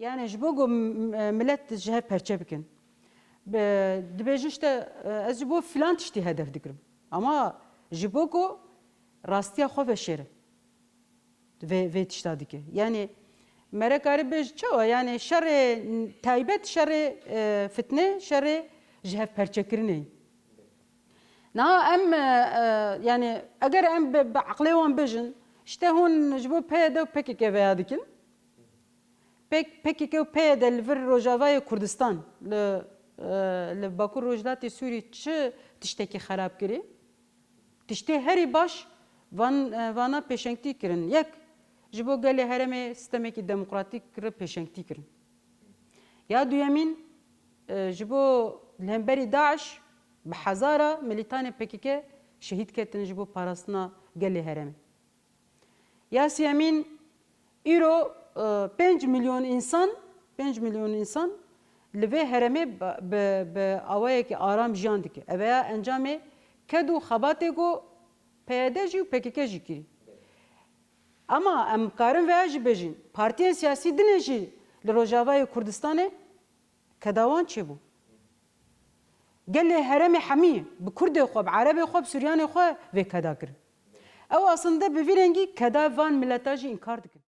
Yani ji bo millet ji hev perçe bikin. Dibêjin işte ez ji bo filan tiştî hedef dikirim. Ama ji bo ku rastiya xwe veşêrim. Vê tişta dike. Yani mere karî bêj çawa yani şerê taybet şerê fitne şerê ji hev perçekirinê. Na em yani eger em bi eqlê wan bêjin işte hûn ji bo PYD PKK veya dikin. PKK û PYD li vir Rojavayê Kurdistan li Bakur Rojhilatê Sûrî çi tiştekî xerab kirî? Tiştê herî baş vana pêşengtî kirin. Yek ji bo gelê herêmê sistemekî demokratîk kir pêşengtî kirin. Ya duyemîn ji bo hemberî Daeş bi hezara milîtanê PKK şehîd ketin ji bo parastina gelê herêmê. Ya siyemîn îro 5 milyon insan li vê herêmê bi awayekî aram jiyan dike. Eveya encamê ked û xebatê got PYD jî û PKK jî kirî. Ama em karin veya jî bêjin partiyên siyasî dinê jî li Rojavayê Kurdistanê keda wan çêbû. Gelê herêmê hemî bi Kurdê xwe, bi Erebê xwe, bi Suryanê xwe vê keda kirin. Ew aslında bi vî rengî keda van milleta jî inkar dikin.